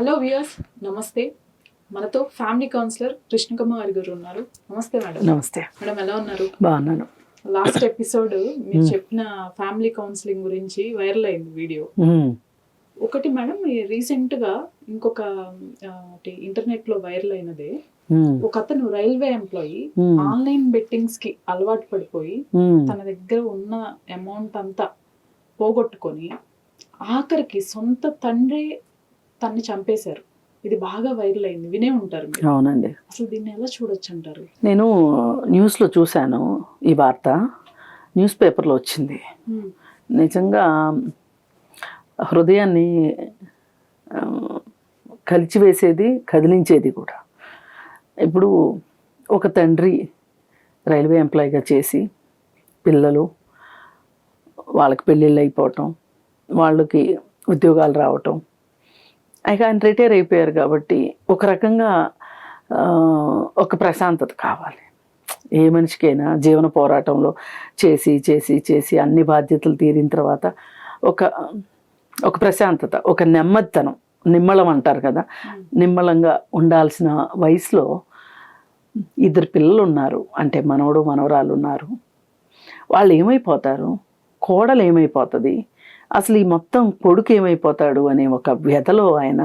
Hello viewers, నమస్తే. మనతో family counsellor Krishnakumari గారు ఉన్నారు. నమస్తే మేడం. నమస్తే మేడం, ఎలా ఉన్నారు? బాగున్నాను. లాస్ట్ ఎపిసోడ్ మీరు చెప్పిన ఫ్యామిలీ కౌన్సిలింగ్ గురించి వైరల్ అయింది వీడియో. ఒకటి మేడం, రీసెంట్ గా ఇంకొక ఇంటర్నెట్ లో వైరల్ అయినదే, ఒక అతను రైల్వే ఎంప్లాయీ ఆన్లైన్ బెట్టింగ్స్ కి అలవాటు పడిపోయి తన దగ్గర ఉన్న అమౌంట్ అంతా పోగొట్టుకొని ఆఖరికి సొంత తండ్రి తన్ని చంపేశారు. ఇది బాగా వైరల్ అయింది, వినే ఉంటారు మీరు. అవునండి. అసలు దీన్ని ఎలా చూడొచ్చు అంటారు? నేను న్యూస్లో చూశాను ఈ వార్త, న్యూస్ పేపర్లో వచ్చింది. నిజంగా హృదయాన్ని కలిచివేసేది, కదిలించేది కూడా. ఇప్పుడు ఒక తండ్రి రైల్వే ఎంప్లాయీగా చేసి పిల్లలు వాళ్ళకి పెళ్ళిళ్ళు అయిపోవటం, వాళ్ళకి ఉద్యోగాలు రావటం, ఆయన రిటైర్ అయిపోయారు కాబట్టి ఒక రకంగా ఒక ప్రశాంతత కావాలి. ఏ మనిషికైనా జీవన పోరాటంలో చేసి చేసి చేసి అన్ని బాధ్యతలు తీరిన తర్వాత ఒక ప్రశాంతత, ఒక నెమ్మదితనం, నిమ్మళం అంటారు కదా, నిమ్మళంగా ఉండాల్సిన వయసులో ఇద్దరు పిల్లలు ఉన్నారు, అంటే మనవడు మనవరాలు ఉన్నారు. వాళ్ళు ఏమైపోతారు, కోడలు ఏమైపోతుంది, అసలు ఈ మొత్తం కొడుకు ఏమైపోతాడు అనే ఒక వ్యధలో ఆయన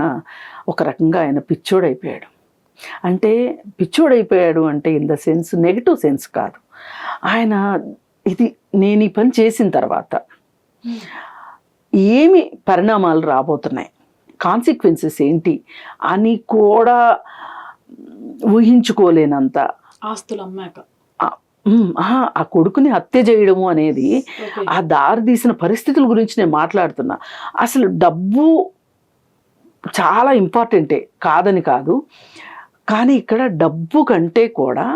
ఒక రకంగా ఆయన పిచ్చోడైపోయాడు. అంటే పిచ్చోడైపోయాడు అంటే in the sense, negative sense కాదు. ఆయన నేను ఈ పని చేసిన తర్వాత ఏమి పరిణామాలు రాబోతున్నాయి, కాన్సిక్వెన్సెస్ ఏంటి అని కూడా ఊహించుకోలేనంత ఆస్తులు అమ్మాక ఆ కొడుకుని హత్య చేయడము అనేది, ఆ దారి తీసిన పరిస్థితుల గురించి నేను మాట్లాడుతున్నా. అసలు డబ్బు చాలా ఇంపార్టెంటే, కాదని కాదు, కానీ ఇక్కడ డబ్బు కంటే కూడా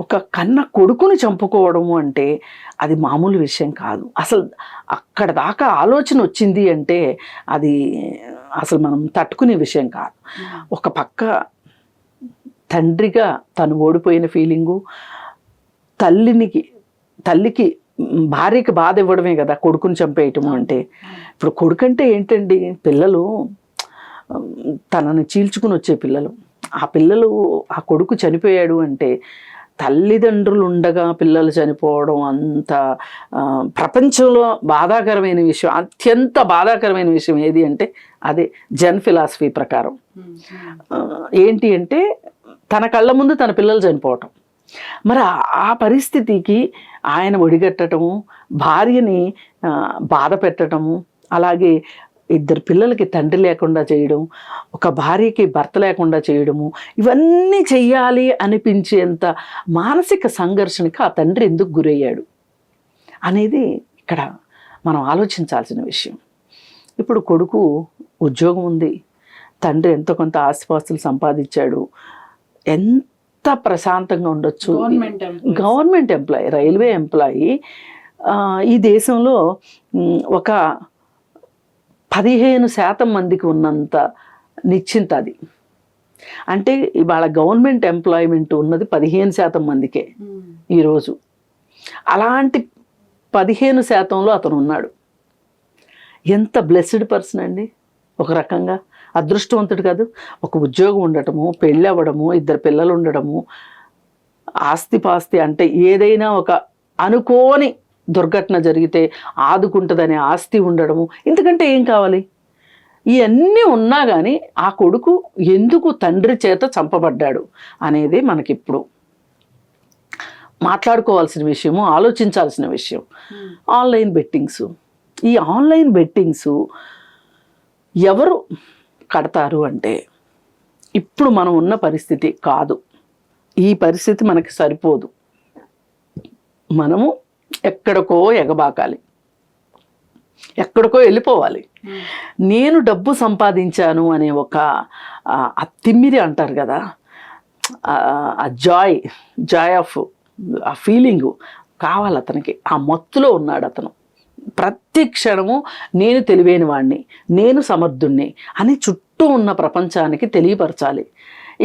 ఒక కన్న కొడుకుని చంపుకోవడము అంటే అది మామూలు విషయం కాదు. అసలు అక్కడ దాకా ఆలోచన వచ్చింది అంటే అది అసలు మనం తట్టుకునే విషయం కాదు. ఒక పక్క తండ్రిగా తను ఓడిపోయిన ఫీలింగు, తల్లికి భార్యకి బాధ ఇవ్వడమే కదా కొడుకుని చంపేయటము అంటే. ఇప్పుడు కొడుకు అంటే ఏంటండి, పిల్లలు తనని చీల్చుకుని వచ్చే పిల్లలు, ఆ కొడుకు చనిపోయాడు అంటే, తల్లిదండ్రులు ఉండగా పిల్లలు చనిపోవడం అంత ప్రపంచంలో బాధాకరమైన విషయం, అత్యంత బాధాకరమైన విషయం ఏది అంటే అదే జెన్ ఫిలాసఫీ ప్రకారం. ఏంటి అంటే తన కళ్ళ ముందు తన పిల్లలు చనిపోవటం. మరి ఆ పరిస్థితికి ఆయన ఒడిగట్టడము, భార్యని బాధ పెట్టడము, అలాగే ఇద్దరు పిల్లలకి తండ్రి లేకుండా చేయడం, ఒక భార్యకి భర్త లేకుండా చేయడము, ఇవన్నీ చెయ్యాలి అనిపించేంత మానసిక సంఘర్షణకి ఆ తండ్రి ఎందుకు గురయ్యాడు అనేది ఇక్కడ మనం ఆలోచించాల్సిన విషయం. ఇప్పుడు కొడుకు ఉద్యోగం ఉంది, తండ్రి ఎంతో కొంత ఆస్తిపాస్తులు సంపాదించాడు, ఎంత ప్రశాంతంగా ఉండొచ్చు. Government employee, railway employee. ఈ దేశంలో ఒక 15% మందికి ఉన్నంత నిశ్చింత అది. అంటే ఇవాళ గవర్నమెంట్ ఎంప్లాయ్మెంట్ ఉన్నది 15% మందికే ఈరోజు. అలాంటి 15%లో అతను ఉన్నాడు. ఎంత బ్లెస్డ్ పర్సన్ అండి, ఒక రకంగా అదృష్టవంతుడు కాదు. ఒక ఉద్యోగం ఉండటము, పెళ్ళి అవ్వడము, ఇద్దరు పిల్లలు ఉండడము, ఆస్తిపాస్తి అంటే ఏదైనా ఒక అనుకోని దుర్ఘటన జరిగితే ఆదుకుంటుందనే ఆస్తి ఉండడము, ఇంతకంటే ఏం కావాలి? ఇవన్నీ ఉన్నా కానీ ఆ కొడుకు ఎందుకు తండ్రి చేత చంపబడ్డాడు అనేది మనకిప్పుడు మాట్లాడుకోవాల్సిన విషయము, ఆలోచించాల్సిన విషయం. ఆన్లైన్ బెట్టింగ్స్, ఈ ఆన్లైన్ బెట్టింగ్స్ ఎవరు కడతారు అంటే ఇప్పుడు మనం ఉన్న పరిస్థితి కాదు, ఈ పరిస్థితి మనకి సరిపోదు. మనము ఎక్కడికో ఎగబాకాలి, ఎక్కడికో వెళ్ళిపోవాలి. నేను డబ్బు సంపాదించాను అనే ఒక తిమ్మిరి అంటారు కదా, ఆ జాయ్ ఆఫ్ ఆ ఫీలింగు కావాలి అతనికి. ఆ మత్తులో ఉన్నాడు అతను. ప్రతి క్షణము నేను తెలివైన వాడిని, నేను సమర్థుణ్ణి అని చుట్టూ ఉన్న ప్రపంచానికి తెలియపరచాలి.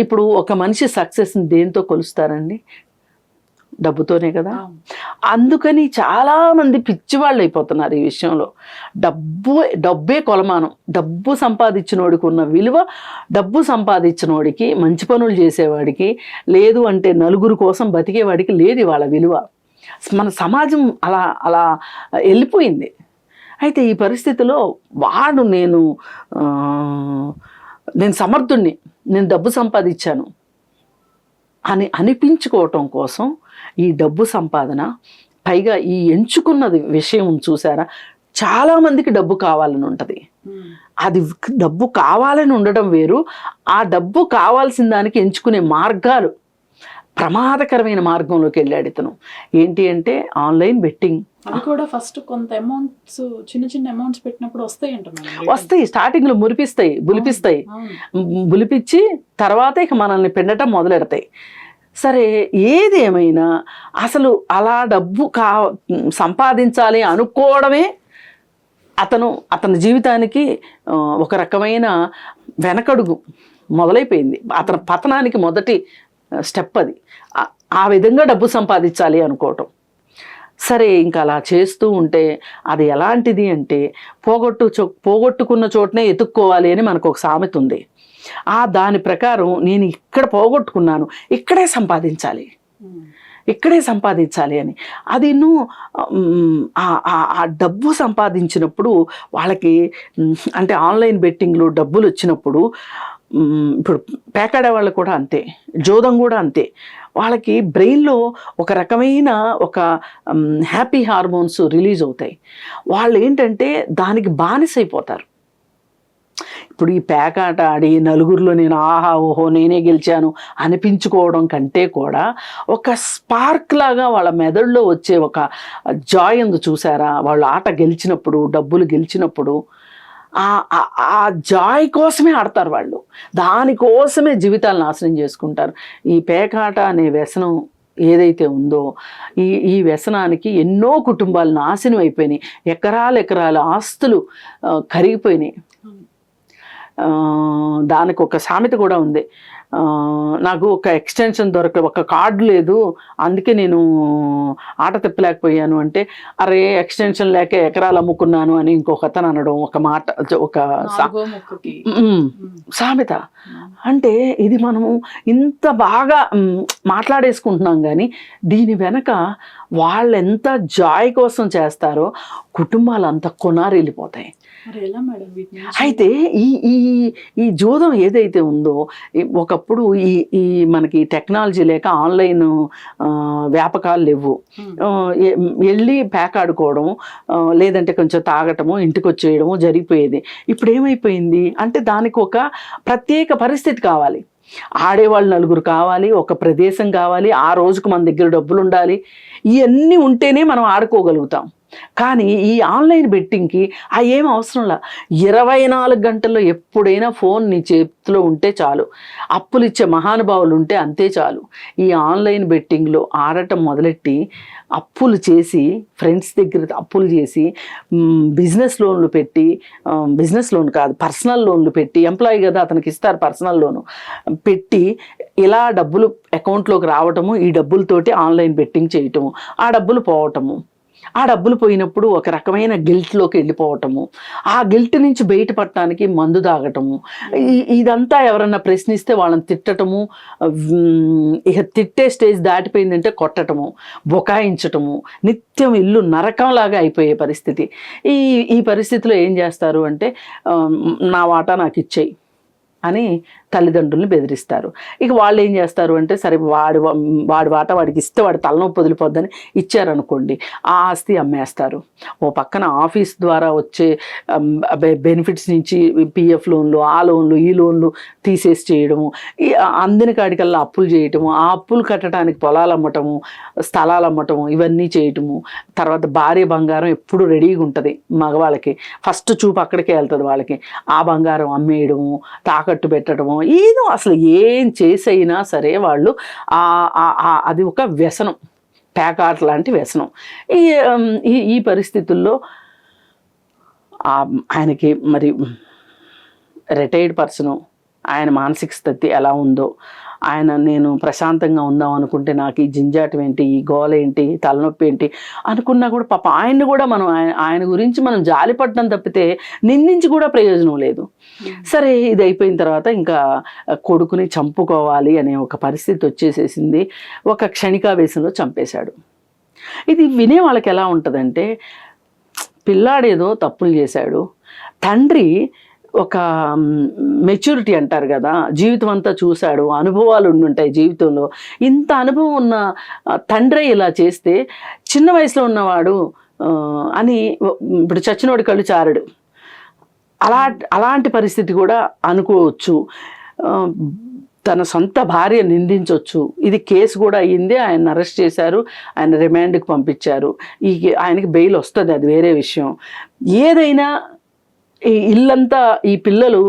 ఇప్పుడు ఒక మనిషి సక్సెస్ని దేంతో కొలుస్తారండి? డబ్బుతోనే కదా. అందుకని చాలామంది పిచ్చివాళ్ళు అయిపోతున్నారు ఈ విషయంలో. డబ్బే కొలమానం. డబ్బు సంపాదించినోడికి ఉన్న విలువ డబ్బు సంపాదించినోడికి, మంచి పనులు చేసేవాడికి, లేదు అంటే నలుగురు కోసం బతికేవాడికి లేదు ఇవాళ విలువ. మన సమాజం అలా అలా వెళ్ళిపోయింది. అయితే ఈ పరిస్థితిలో వాడు నేను సమర్థుణ్ణి, నేను డబ్బు సంపాదించాను అని అనిపించుకోవటం కోసం ఈ డబ్బు సంపాదన, పైగా ఈ ఎంచుకున్నది విషయం చూసారా, చాలామందికి డబ్బు కావాలని ఉంటుంది. అది డబ్బు కావాలని ఉండడం వేరు, ఆ డబ్బు కావాల్సిన దానికి ఎంచుకునే మార్గాలు ప్రమాదకరమైన మార్గంలోకి వెళ్ళాడు ఇతను. ఏంటి అంటే ఆన్లైన్ బెట్టింగ్. అవి కూడా ఫస్ట్ కొంత అమౌంట్స్, చిన్న చిన్న అమౌంట్స్ పెట్టినప్పుడు వస్తాయి, స్టార్టింగ్లో బులిపిస్తాయి, బులిపిచ్చి తర్వాత ఇక మనల్ని పెండటం మొదలెడతాయి. సరే, ఏది ఏమైనా అసలు అలా డబ్బు సంపాదించాలి అనుకోవడమే అతని జీవితానికి ఒక రకమైన వెనకడుగు మొదలైపోయింది. అతని పతనానికి మొదటి స్టెప్ అది. ఆ విధంగా డబ్బు సంపాదించాలి అనుకోవటం. సరే, ఇంకా అలా చేస్తూ ఉంటే అది ఎలాంటిది అంటే పోగొట్టుకున్న చోటనే ఎతుక్కోవాలి అని మనకు ఒక సామెత ఉంది. దాని ప్రకారం నేను ఇక్కడ పోగొట్టుకున్నాను, ఇక్కడే సంపాదించాలి అని అది ఆ డబ్బు సంపాదించినప్పుడు వాళ్ళకి, అంటే ఆన్లైన్ బెట్టింగ్లో డబ్బులు వచ్చినప్పుడు, ఇప్పుడు పేకాడే వాళ్ళు కూడా అంతే, జోదం కూడా అంతే, వాళ్ళకి బ్రెయిన్లో ఒక రకమైన ఒక హ్యాపీ హార్మోన్స్ రిలీజ్ అవుతాయి. వాళ్ళు ఏంటంటే దానికి బానిసైపోతారు. ఇప్పుడు ఈ పేకాట ఆడి నలుగురిలో నేను ఆహా ఓహో నేనే గెలిచాను అనిపించుకోవడం కంటే కూడా ఒక స్పార్క్ లాగా వాళ్ళ మెదడులో వచ్చే ఒక జాయ్ ఉంది చూసారా, వాళ్ళు ఆట గెలిచినప్పుడు, డబ్బులు గెలిచినప్పుడు ఆ జాయ్ కోసమే ఆడతారు వాళ్ళు. దానికోసమే జీవితాలు నాశనం చేసుకుంటారు. ఈ పేకాట అనే వ్యసనం ఏదైతే ఉందో, ఈ వ్యసనానికి ఎన్నో కుటుంబాలు నాశనం అయిపోయినాయి. ఎకరాల ఆస్తులు కరిగిపోయినాయి. దానికి ఒక సామెత కూడా ఉంది, నాకు ఒక ఎక్స్టెన్షన్ ఒక కార్డు లేదు అందుకే నేను ఆట తిప్పలేకపోయాను అంటే, అరే ఎక్స్టెన్షన్ లేక ఎకరాలు అమ్ముకున్నాను అని ఇంకొక అతను అనడం, ఒక మాట, ఒక సామెత. అంటే ఇది మనము ఇంత బాగా మాట్లాడేసుకుంటున్నాం, కానీ దీని వెనక వాళ్ళు ఎంత జాయ్ కోసం చేస్తారో కుటుంబాలు అంత కొనారెళ్ళిపోతాయి. అయితే ఈ జూదం ఏదైతే ఉందో, ఒకప్పుడు ఈ మనకి టెక్నాలజీ లేక ఆన్లైన్ వ్యాపకాలు లేవు. వెళ్ళి ప్యాక్ ఆడుకోవడం, లేదంటే కొంచెం తాగటము, ఇంటికి వచ్చేయడము జరిగిపోయేది. ఇప్పుడు ఏమైపోయింది అంటే దానికి ఒక ప్రత్యేక పరిస్థితి కావాలి, ఆడేవాళ్ళు నలుగురు కావాలి, ఒక ప్రదేశం కావాలి, ఆ రోజుకు మన దగ్గర డబ్బులు ఉండాలి. ఇవన్నీ ఉంటేనే మనం ఆడుకోగలుగుతాం. కానీ ఈ ఆన్లైన్ బెట్టింగ్కి ఏం అవసరంలా, 24 గంటల్లో ఎప్పుడైనా ఫోన్ నీ చేతిలో ఉంటే చాలు, అప్పులు ఇచ్చే మహానుభావులు ఉంటే అంతే చాలు. ఈ ఆన్లైన్ బెట్టింగ్లో ఆడటం మొదలెట్టి అప్పులు చేసి, ఫ్రెండ్స్ దగ్గర అప్పులు చేసి, బిజినెస్ లోన్లు పెట్టి, బిజినెస్ లోన్ కాదు పర్సనల్ లోన్లు పెట్టి, ఎంప్లాయీ కదా అతనికి ఇస్తారు పర్సనల్ లోను పెట్టి, ఇలా డబ్బులు అకౌంట్లోకి రావటము, ఈ డబ్బులతోటి ఆన్లైన్ బెట్టింగ్ చేయటము, ఆ డబ్బులు పోవటము, ఆ డబ్బులు పోయినప్పుడు ఒక రకమైన గిల్ట్లోకి వెళ్ళిపోవటము, ఆ గిల్ట్ నుంచి బయటపడటానికి మందు తాగటము, ఇదంతా ఎవరన్నా ప్రశ్నిస్తే వాళ్ళని తిట్టటము, ఇక తిట్టే స్టేజ్ దాటిపోయిందంటే కొట్టటము, బొకాయించటము, నిత్యం ఇల్లు నరకంలాగా అయిపోయే పరిస్థితి. ఈ పరిస్థితిలో ఏం చేస్తారు అంటే, నా వాటా నాకు ఇచ్చేయి అని తల్లిదండ్రుల్ని బెదిరిస్తారు. ఇక వాళ్ళు ఏం చేస్తారు అంటే, సరే వాడి వాట వాడికి ఇస్తే వాడి తలనొప్పి వదిలిపోద్దని ఇచ్చారనుకోండి, ఆ ఆస్తి అమ్మేస్తారు. ఓ పక్కన ఆఫీస్ ద్వారా వచ్చే బెనిఫిట్స్ నుంచి పిఎఫ్ లోన్లు, ఆ లోన్లు, ఈ లోన్లు తీసేసి చేయడము, అందిన కాడికల్లా అప్పులు చేయటము, ఆ అప్పులు కట్టడానికి పొలాలు అమ్మటము, స్థలాలు అమ్మటము, ఇవన్నీ చేయటము. తర్వాత భార్య బంగారం ఎప్పుడు రెడీగా ఉంటుంది మగవాళ్ళకి, ఫస్ట్ చూపు అక్కడికే వెళ్తుంది వాళ్ళకి, ఆ బంగారం అమ్మేయడము, తాకట్టు పెట్టడము, ఏదో అసలు ఏం చేసైనా సరే వాళ్ళు అది ఒక వ్యసనం, పేకాట లాంటి వ్యసనం. ఈ పరిస్థితుల్లో ఆయనకి మరి రిటైర్డ్ పర్సను, ఆయన మానసిక స్థితి ఎలా ఉందో నేను ప్రశాంతంగా ఉందాం అనుకుంటే నాకు ఈ జింజాటం ఏంటి, ఈ గోల ఏంటి, తలనొప్పి ఏంటి అనుకున్నా కూడా పాప ఆయన్ని కూడా మనం ఆయన గురించి మనం జాలిపడడం తప్పితే నిందించి కూడా ప్రయోజనం లేదు. సరే ఇది అయిపోయిన తర్వాత ఇంకా కొడుకుని చంపుకోవాలి అనే ఒక పరిస్థితి వచ్చేసేసింది. ఒక క్షణికావేశంలో చంపేశాడు. ఇది వినే వాళ్ళకి ఎలా ఉంటుందంటే, పిల్లాడేదో తప్పులు చేశాడు, తండ్రి ఒక మెచ్యూరిటీ అంటారు కదా, జీవితం అంతా చూశాడు, అనుభవాలు ఉండుంటాయి జీవితంలో, ఇంత అనుభవం ఉన్న తండ్రి ఇలా చేస్తే చిన్న వయసులో ఉన్నవాడు అని ఇప్పుడు చచ్చినోడి కళ్ళు చారడు, అలాంటి పరిస్థితి కూడా అనుకోవచ్చు. తన సొంత భార్య నిందించవచ్చు. ఇది కేసు కూడా అయ్యింది, ఆయన అరెస్ట్ చేశారు, ఆయన రిమాండ్కి పంపించారు. ఆయనకి బెయిల్ వస్తుంది, అది వేరే విషయం. ఏదైనా ఈ ఇల్లంతా ఈ పిల్లలు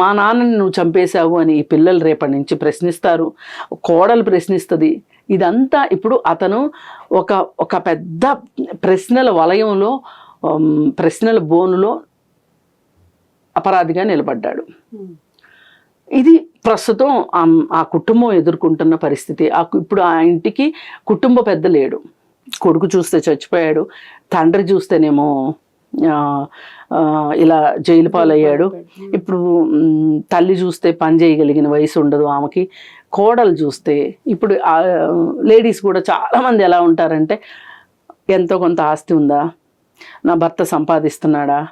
మా నాన్నని నువ్వు చంపేశావు అని ఈ పిల్లలు రేపటి నుంచి ప్రశ్నిస్తారు, కోడలు ప్రశ్నిస్తుంది. ఇదంతా ఇప్పుడు అతను ఒక పెద్ద ప్రశ్నల వలయంలో, ప్రశ్నల బోనులో అపరాధిగా నిలబడ్డాడు. ఇది ప్రస్తుతం ఆ కుటుంబం ఎదుర్కొంటున్న పరిస్థితి. ఇప్పుడు ఆ ఇంటికి కుటుంబ పెద్ద లేడు. కొడుకు చూస్తే చచ్చిపోయాడు, తండ్రి చూస్తేనేమో ఇలా జైలు పాలయ్యాడు. ఇప్పుడు తల్లి చూస్తే పని చేయగలిగిన వయసు ఉండదు ఆమెకి. కోడలు చూస్తే ఇప్పుడు లేడీస్ కూడా చాలామంది ఎలా ఉంటారంటే, ఎంతో కొంత ఆస్తి ఉందా, నా భర్త సంపాదిస్తున్నాడా,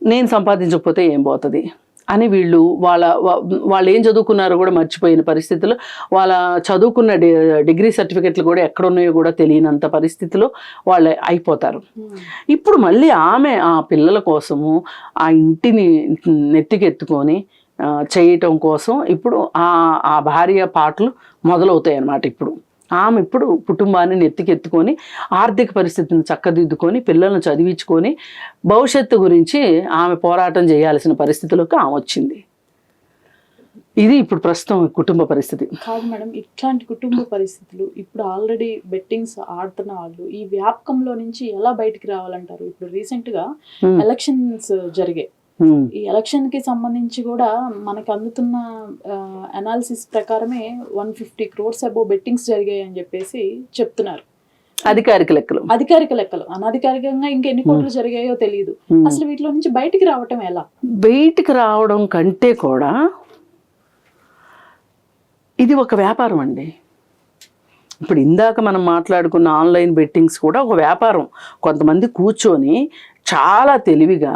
నేను సంపాదించకపోతే ఏం పోతుంది అని వాళ్ళు ఏం చదువుకున్నారో కూడా మర్చిపోయిన పరిస్థితులు, వాళ్ళ చదువుకున్న డిగ్రీ సర్టిఫికెట్లు కూడా ఎక్కడున్నాయో కూడా తెలియనంత పరిస్థితిలో వాళ్ళు అయిపోతారు. ఇప్పుడు మళ్ళీ ఆమె ఆ పిల్లల కోసము ఆ ఇంటిని నెత్తికెత్తుకొని చేయటం కోసం ఇప్పుడు ఆ భార్య పాటలు మొదలవుతాయి అన్నమాట. ఇప్పుడు కుటుంబాన్ని నెత్తికెత్తుకొని ఆర్థిక పరిస్థితిని చక్కదిద్దుకొని పిల్లలను చదివించుకొని భవిష్యత్తు గురించి ఆమె పోరాటం చేయాల్సిన పరిస్థితిలోకి ఆమె వచ్చింది. ఇది ఇప్పుడు ప్రస్తుతం కుటుంబ పరిస్థితి. కాదు మేడం, ఇట్లాంటి కుటుంబ పరిస్థితులు ఇప్పుడు ఆల్రెడీ బెట్టింగ్స్ ఆడుతున్న వాళ్ళు ఈ వ్యాపకంలో నుంచి ఎలా బయటికి రావాలంటారు? ఇప్పుడు రీసెంట్ గా ఎలక్షన్స్ జరిగాయి. ఈ ఎలక్షన్ కి సంబంధించి కూడా మనకు అందుతున్న అనాలిసిస్ ప్రకారమే 150 crores అబౌవ్ బెట్టింగ్స్ జరిగాయి అని చెప్పేసి చెప్తున్నారు. అధికారిక లెక్కలు, అనధికారికంగా ఇంకెన్ని కోట్లు జరిగాయో తెలియదు. అసలు వీటిలో నుంచి బయటికి రావటం ఎలా? బయటికి రావడం కంటే కూడా ఇది ఒక వ్యాపారం అండి. ఇప్పుడు ఇందాక మనం మాట్లాడుకున్న ఆన్లైన్ బెట్టింగ్స్ కూడా ఒక వ్యాపారం. కొంతమంది కూర్చొని చాలా తెలివిగా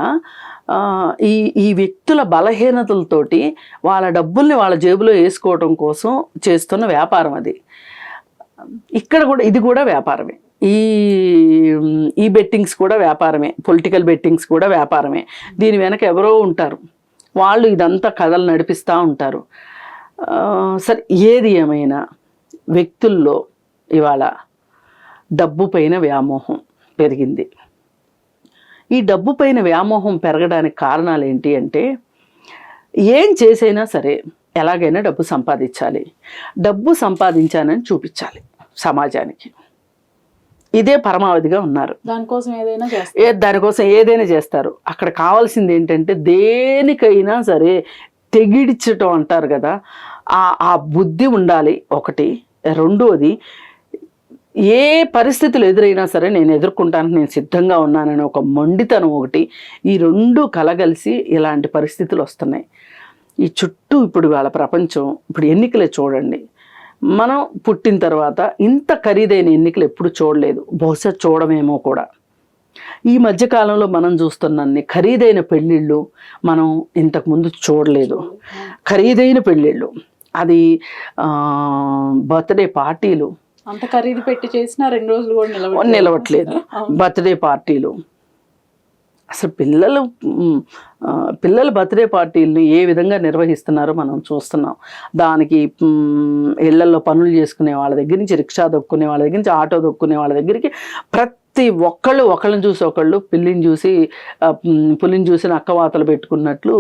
ఈ వ్యక్తుల బలహీనతలతోటి వాళ్ళ డబ్బుల్ని వాళ్ళ జేబులో వేసుకోవడం కోసం చేస్తున్న వ్యాపారం అది. ఇక్కడ కూడా ఇది కూడా వ్యాపారమే. ఈ బెట్టింగ్స్ కూడా వ్యాపారమే, పొలిటికల్ బెట్టింగ్స్ కూడా వ్యాపారమే. దీని వెనక ఎవరో ఉంటారు, వాళ్ళు ఇదంతా కథలు నడిపిస్తూ ఉంటారు. సరే, ఏది ఏమైనా వ్యక్తుల్లో ఇవాళ డబ్బు పైన వ్యామోహం పెరిగింది. ఈ డబ్బు పైన వ్యామోహం పెరగడానికి కారణాలు ఏంటి అంటే, ఏం చేసైనా సరే ఎలాగైనా డబ్బు సంపాదించాలి, డబ్బు సంపాదించానని చూపించాలి సమాజానికి. ఇదే పరమావధిగా ఉన్నారు. దానికోసం ఏదైనా చేస్తారు. అక్కడ కావాల్సింది ఏంటంటే, దేనికైనా సరే తెగిడిచటం అంటారు కదా, ఆ బుద్ధి ఉండాలి ఒకటి. రెండోది, ఏ పరిస్థితులు ఎదురైనా సరే నేను ఎదుర్కొంటానికి నేను సిద్ధంగా ఉన్నానని ఒక మొండితనం ఒకటి. ఈ రెండు కలగలిసి ఇలాంటి పరిస్థితులు వస్తున్నాయి. ఈ చుట్టూ ఇప్పుడు వాళ్ళ ప్రపంచం, ఇప్పుడు ఎన్నికలే చూడండి. మనం పుట్టిన తర్వాత ఇంత ఖరీదైన ఎన్నికలు ఎప్పుడు చూడలేదు, బహుశా చూడమేమో కూడా. ఈ మధ్యకాలంలో మనం చూస్తున్నన్ని ఖరీదైన పెళ్ళిళ్ళు మనం ఇంతకుముందు చూడలేదు. ఖరీదైన పెళ్ళిళ్ళు, అది బర్త్డే పార్టీలు, అంత ఖరీదు పెట్టి చేసినా 2 రోజులు కూడా నిలవట్లేదు. బర్త్డే పార్టీలు, అసలు పిల్లల బర్త్డే పార్టీలని ఏ విధంగా నిర్వహిస్తున్నారో మనం చూస్తున్నాం. దానికి ఇళ్లలో పనులు చేసుకునే వాళ్ళ దగ్గర నుంచి, రిక్షా దొక్కునే వాళ్ళ దగ్గర నుంచి, ఆటో దొక్కునే వాళ్ళ దగ్గరికి ప్రతి ఒకళ్ళని చూసి ఒకళ్ళు పులిని చూసి నక్కవాతలు పెట్టుకున్నట్లు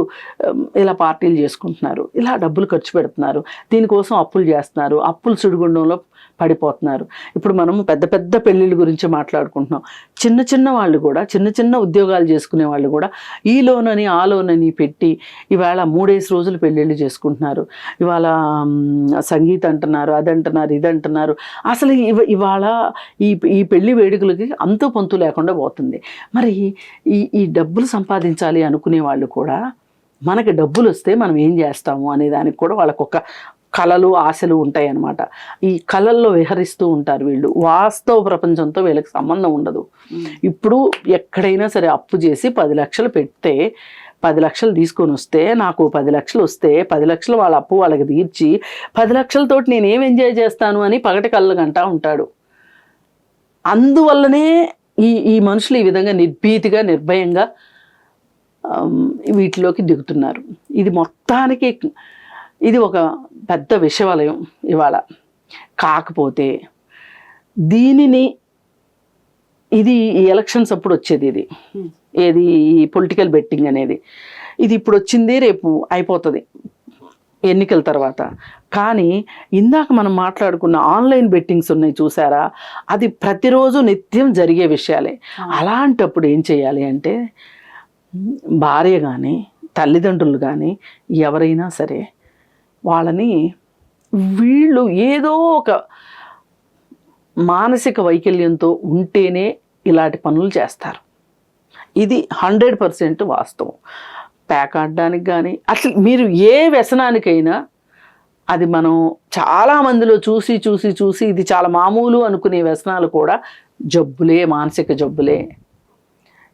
ఇలా పార్టీలు చేసుకుంటున్నారు. ఇలా డబ్బులు ఖర్చు పెడుతున్నారు, దీనికోసం అప్పులు చేస్తున్నారు. అప్పులు సుడిగుండంలో పడిపోతున్నారు. ఇప్పుడు మనం పెద్ద పెద్ద పెళ్ళిళ్ళ గురించి మాట్లాడుకుంటున్నాం. చిన్న చిన్న వాళ్ళు కూడా, చిన్న చిన్న ఉద్యోగాలు చేసుకునే వాళ్ళు కూడా ఈ లోన్ అని ఆ లోన్ అని పెట్టి ఇవాళ 3 రోజులు పెళ్ళిళ్ళు చేసుకుంటున్నారు. ఇవాళ సంగీత్ అంటున్నారు, అదంటున్నారు, ఇదంటున్నారు. అసలు ఇవాళ ఈ పెళ్లి వేడుకలకి అంతు పొంతు లేకుండా పోతుంది. మరి ఈ డబ్బులు సంపాదించాలి అనుకునే వాళ్ళు కూడా మనకి డబ్బులు వస్తే మనం ఏం చేస్తాము అనే దానికి కూడా వాళ్ళకు ఒక కళలు, ఆశలు ఉంటాయి అన్నమాట. ఈ కళల్లో విహరిస్తూ ఉంటారు వీళ్ళు. వాస్తవ ప్రపంచంతో వీళ్ళకి సంబంధం ఉండదు. ఇప్పుడు ఎక్కడైనా సరే అప్పు చేసి 10 లక్షలు పెడితే 10 లక్షలు తీసుకొని వస్తే నాకు 10 లక్షలు వస్తే 10 లక్షలు వాళ్ళ అప్పు వాళ్ళకి తీర్చి 10 లక్షలతోటి నేను ఏం ఎంజాయ్ చేస్తాను అని పగటి కళ్ళగంటా ఉంటాడు. అందువల్లనే ఈ మనుషులు ఈ విధంగా నిర్భీతిగా, నిర్భయంగా వీటిలోకి దిగుతున్నారు. ఇది మొత్తానికి ఇది ఒక పెద్ద విషవలయం ఇవాళ. కాకపోతే దీనిని ఇది ఈ ఎలక్షన్స్ అప్పుడు వచ్చేది, ఇది ఏది ఈ పొలిటికల్ బెట్టింగ్ అనేది, ఇది ఇప్పుడు వచ్చింది, రేపు అయిపోతుంది ఎన్నికల తర్వాత. కానీ ఇందాక మనం మాట్లాడుకున్న ఆన్లైన్ బెట్టింగ్స్ ఉన్నాయి చూసారా, అది ప్రతిరోజు నిత్యం జరిగే విషయాలే. అలాంటప్పుడు ఏం చేయాలి అంటే భార్య కానీ తల్లిదండ్రులు కానీ ఎవరైనా సరే వాళ్ళని, వీళ్ళు ఏదో ఒక మానసిక వైకల్యంతో ఉంటేనే ఇలాంటి పనులు చేస్తారు. ఇది 100% వాస్తవం. ప్యాక్ ఆడడానికి కానీ అసలు మీరు ఏ వ్యసనానికైనా అది మనం చాలా మందిలో చూసి చూసి చూసి ఇది చాలా మామూలు అనుకునే వ్యసనాలు కూడా జబ్బులే, మానసిక జబ్బులే.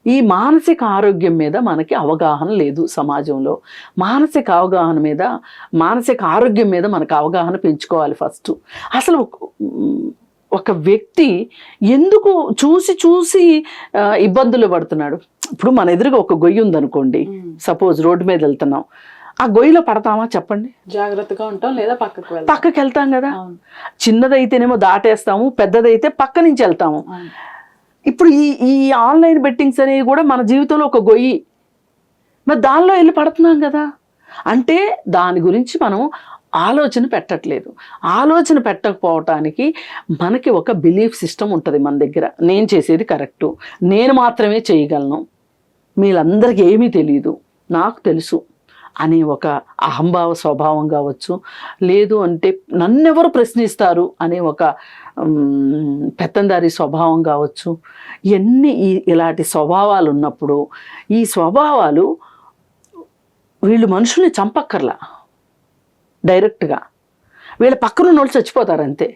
ఈ మానసిక ఆరోగ్యం మీద మనకి అవగాహన లేదు సమాజంలో. మానసిక ఆరోగ్యం మీద మనకు అవగాహన పెంచుకోవాలి ఫస్ట్. అసలు ఒక వ్యక్తి ఎందుకు చూసి చూసి ఇబ్బందులు పడుతున్నాడు? ఇప్పుడు మన ఎదురుగా ఒక గొయ్యి ఉందనుకోండి, సపోజ్ రోడ్డు మీద వెళ్తున్నాం, ఆ గొయ్యిలో పడతామా చెప్పండి? జాగ్రత్తగా ఉంటాం, లేదా పక్కకి వెళ్తాం కదా. చిన్నదైతేనేమో దాటేస్తాము, పెద్దదైతే పక్క నుంచి వెళ్తాము. ఇప్పుడు ఈ ఆన్లైన్ బెట్టింగ్స్ అనేవి కూడా మన జీవితంలో ఒక గొయ్యి, మరి దానిలో వెళ్ళి పడుతున్నాం కదా. అంటే దాని గురించి మనం ఆలోచన పెట్టట్లేదు. ఆలోచన పెట్టకపోవటానికి మనకి ఒక బిలీఫ్ సిస్టమ్ ఉంటుంది మన దగ్గర. నేను చేసేది కరెక్టు, నేను మాత్రమే చేయగలను, మీరందరికీ ఏమీ తెలియదు, నాకు తెలుసు అనే ఒక అహంభావ స్వభావం కావచ్చు, లేదు అంటే నన్నెవరు ప్రశ్నిస్తారు అనే ఒక పెత్తందారి స్వభావం కావచ్చు. ఇలాంటి స్వభావాలు ఉన్నప్పుడు ఈ స్వభావాలు వీళ్ళు మనుషుల్ని చంపక్కర్లా, డైరెక్ట్గా వీళ్ళ పక్కన నోళ్ళు చచ్చిపోతారు అంతే.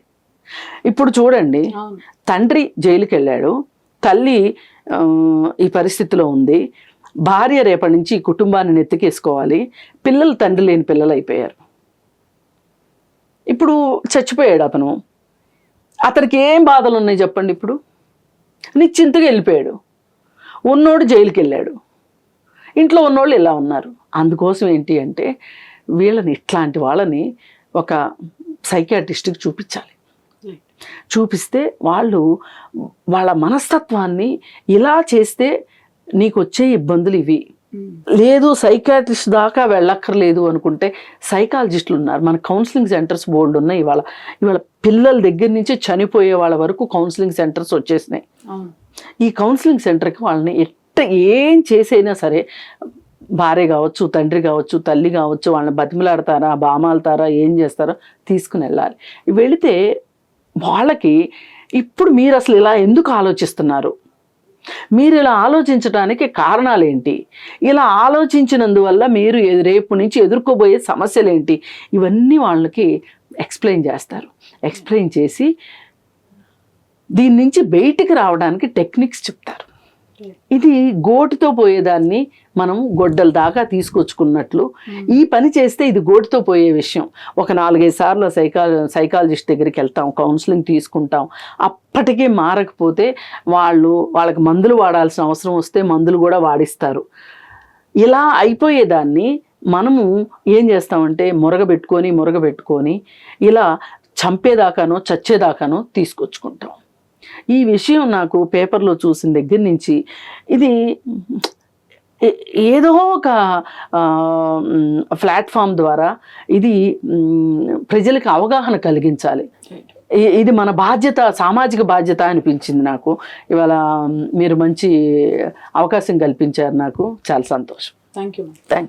ఇప్పుడు చూడండి, తండ్రి జైలుకి వెళ్ళాడు, తల్లి ఈ పరిస్థితిలో ఉంది, భార్య రేపటి నుంచి ఈ కుటుంబాన్ని నెత్తికేసుకోవాలి, పిల్లలు తండ్రి లేని పిల్లలు అయిపోయారు. ఇప్పుడు చచ్చిపోయాడు అతను, అతనికి ఏం బాధలు ఉన్నాయి చెప్పండి? ఇప్పుడు నిశ్చింతగా వెళ్ళిపోయాడు, ఉన్నోడు జైలుకి వెళ్ళాడు, ఇంట్లో ఉన్నోళ్ళు ఇలా ఉన్నారు. అందుకోసం ఏంటి అంటే వీళ్ళని, ఇట్లాంటి వాళ్ళని ఒక సైకియాట్రిస్ట్కి చూపించాలి. చూపిస్తే వాళ్ళ మనస్తత్వాన్ని ఇలా చేస్తే నీకు వచ్చే ఇబ్బందులు ఇవి, లేదు సైకియాట్రిస్ట్ దాకా వెళ్ళక్కర్లేదు అనుకుంటే సైకాలజిస్టులు ఉన్నారు. మన కౌన్సిలింగ్ సెంటర్స్ బోర్డు ఉన్నాయి. ఇవాళ పిల్లల దగ్గర నుంచి చనిపోయే వాళ్ళ వరకు కౌన్సిలింగ్ సెంటర్స్ వచ్చేసినాయి. ఈ కౌన్సిలింగ్ సెంటర్కి వాళ్ళని ఏం చేసైనా సరే, భార్య కావచ్చు, తండ్రి కావచ్చు, తల్లి కావచ్చు, వాళ్ళని బతిమలాడతారా, బామాలతారా, ఏం చేస్తారో తీసుకుని వెళ్ళాలి. వెళితే వాళ్ళకి ఇప్పుడు మీరు అసలు ఇలా ఎందుకు ఆలోచిస్తున్నారు, మీరు ఇలా ఆలోచించడానికి కారణాలు ఏంటి, ఇలా ఆలోచించినందువల్ల మీరు రేపు నుంచి ఎదుర్కోబోయే సమస్యలు ఏంటి, ఇవన్నీ వాళ్ళకి ఎక్స్ప్లెయిన్ చేస్తారు. ఎక్స్ప్లెయిన్ చేసి దీని నుంచి బయటికి రావడానికి టెక్నిక్స్ చెప్తారు. ఇది గోటితో పోయేదాన్ని మనం గొడ్డల దాకా తీసుకొచ్చుకున్నట్లు ఈ పని చేస్తే ఇది గోటితో పోయే విషయం. ఒక 4-5 సార్లు సైకాలజిస్ట్ దగ్గరికి వెళ్తాం, కౌన్సిలింగ్ తీసుకుంటాం, అప్పటికే మారకపోతే వాళ్ళకి మందులు వాడాల్సిన అవసరం వస్తే మందులు కూడా వాడిస్తారు. ఇలా అయిపోయేదాన్ని మనము ఏం చేస్తామంటే మురగబెట్టుకొని ఇలా చంపేదాకానో చచ్చేదాకానో తీసుకొచ్చుకుంటాం. ఈ విషయం నాకు పేపర్లో చూసిన దగ్గర నుంచి ఇది ఏదో ఒక ప్లాట్ఫామ్ ద్వారా ఇది ప్రజలకు అవగాహన కలిగించాలి. ఇది మన బాధ్యత, సామాజిక బాధ్యత అనిపించింది నాకు. ఇవాళ మీరు మంచి అవకాశం కల్పించారు నాకు, చాలా సంతోషం. Thank you. Thank you.